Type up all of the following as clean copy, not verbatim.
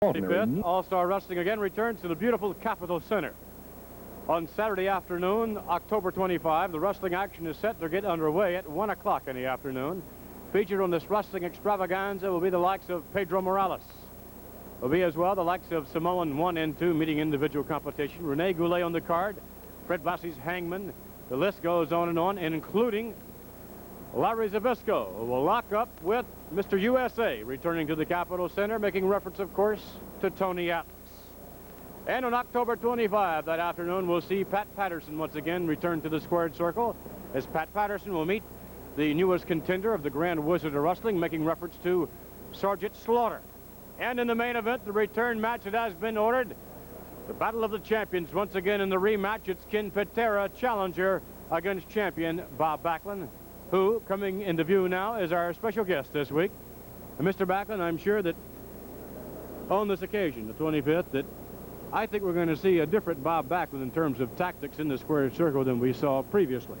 25th All-Star Wrestling again returns to the beautiful Capitol Center. On Saturday afternoon, October 25, the wrestling action is set to get underway at 1 o'clock in the afternoon. Featured on this wrestling extravaganza will be the likes of Pedro Morales. Will be as well the likes of Samoan 1 and 2 meeting individual competition. Rene Goulet on the card, Fred Bassey's Hangman. The list goes on, including Larry Zbyszko, who will lock up with Mr. USA, returning to the Capitol Center, making reference, of course, to Tony Atlas. And on October 25, that afternoon, we'll see Pat Patterson once again return to the squared circle, as Pat Patterson will meet the newest contender of the Grand Wizard of Wrestling, making reference to Sergeant Slaughter. And in the main event, the return match that has been ordered, the Battle of the Champions. Once again in the rematch, it's Ken Patera, challenger against champion Bob Backlund, who, coming into view now, is our special guest this week. And Mr. Backlund, I'm sure that on this occasion, the 25th, that I think we're going to see a different Bob Backlund in terms of tactics in the squared circle than we saw previously.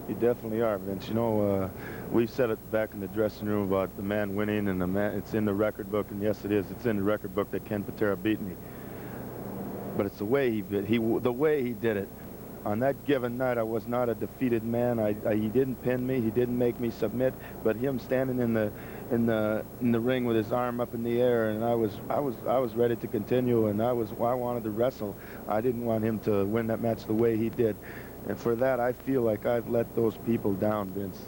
You definitely are, Vince. You know, we said it back in the dressing room about the man winning, and the man, it's in the record book, and yes, it is. It's in the record book that Ken Patera beat me. But it's the way he did. The way he did it. On that given night, I was not a defeated man. He didn't pin me. He didn't make me submit. But him standing in the ring with his arm up in the air, and I was ready to continue, and I wanted to wrestle. I didn't want him to win that match the way he did. And for that, I feel like I've let those people down, Vince.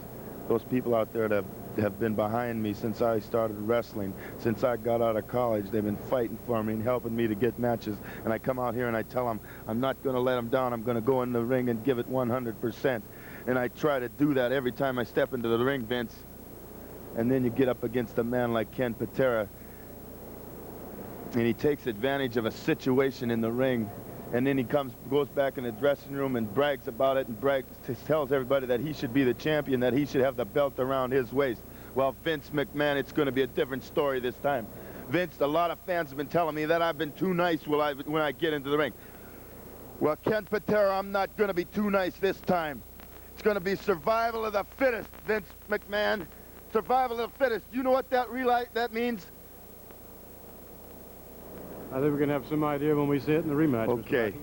Those people out there that have been behind me since I started wrestling, since I got out of college. They've been fighting for me and helping me to get matches. And I come out here and I tell them, I'm not going to let them down. I'm going to go in the ring and give it 100%. And I try to do that every time I step into the ring, Vince. And then you get up against a man like Ken Patera, and he takes advantage of a situation in the ring. And then he goes back in the dressing room and brags about it, and tells everybody that he should be the champion, that he should have the belt around his waist. Well, Vince McMahon, it's going to be a different story this time. Vince, a lot of fans have been telling me that I've been too nice when I get into the ring. Well, Ken Patera, I'm not going to be too nice this time. It's going to be survival of the fittest, Vince McMahon. Survival of the fittest. You know what that means? I think we're going to have some idea when we see it in the rematch. Okay.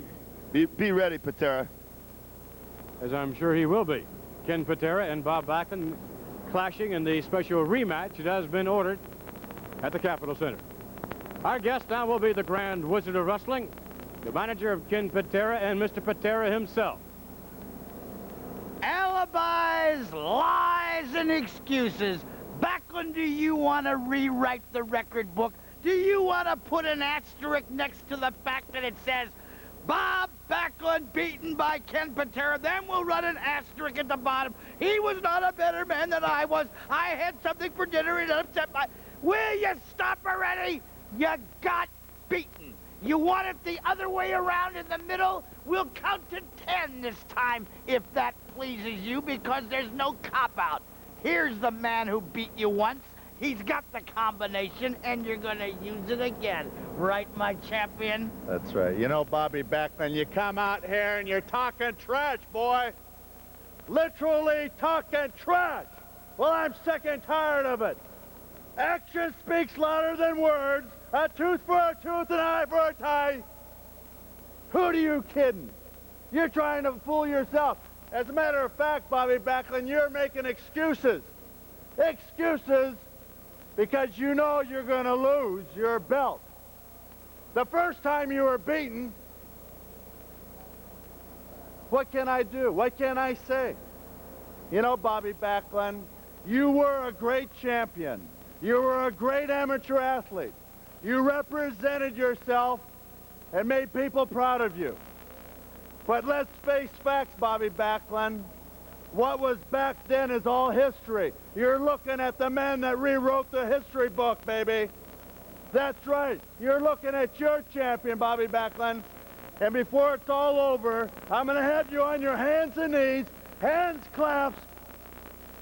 Be ready, Patera. As I'm sure he will be. Ken Patera and Bob Backlund clashing in the special rematch that has been ordered at the Capitol Center. Our guest now will be the Grand Wizard of Wrestling, the manager of Ken Patera, and Mr. Patera himself. Alibis, lies, and excuses. Backlund, do you want to rewrite the record book? Do you want to put an asterisk next to the fact that it says Bob Backlund beaten by Ken Patera? Then we'll run an asterisk at the bottom. He was not a better man than I was. I had something for dinner and upset my... Will you stop already? You got beaten. You want it the other way around in the middle? We'll count to 10 this time, if that pleases you, because there's no cop-out. Here's the man who beat you once. He's got the combination, and you're going to use it again. Right, my champion? That's right. You know, Bobby Backlund, you come out here and you're talking trash, boy. Literally talking trash. Well, I'm sick and tired of it. Action speaks louder than words. A tooth for a tooth, an eye for a tie. Who are you kidding? You're trying to fool yourself. As a matter of fact, Bobby Backlund, you're making excuses. Excuses. Because you know you're going to lose your belt. The first time you were beaten, what can I do? What can I say? You know, Bobby Backlund, you were a great champion. You were a great amateur athlete. You represented yourself and made people proud of you. But let's face facts, Bobby Backlund. What was back then is all history. You're looking at the man that rewrote the history book, baby. That's right. You're looking at your champion, Bobby Backlund. And before it's all over, I'm going to have you on your hands and knees, hands clasped,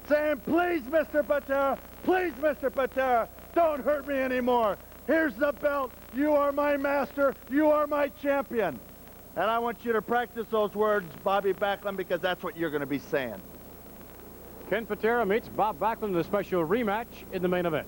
saying, please, Mr. Patera, please, Mr. Patera, don't hurt me anymore. Here's the belt. You are my master. You are my champion. And I want you to practice those words, Bobby Backlund, because that's what you're going to be saying. Ken Patera meets Bob Backlund in the special rematch in the main event.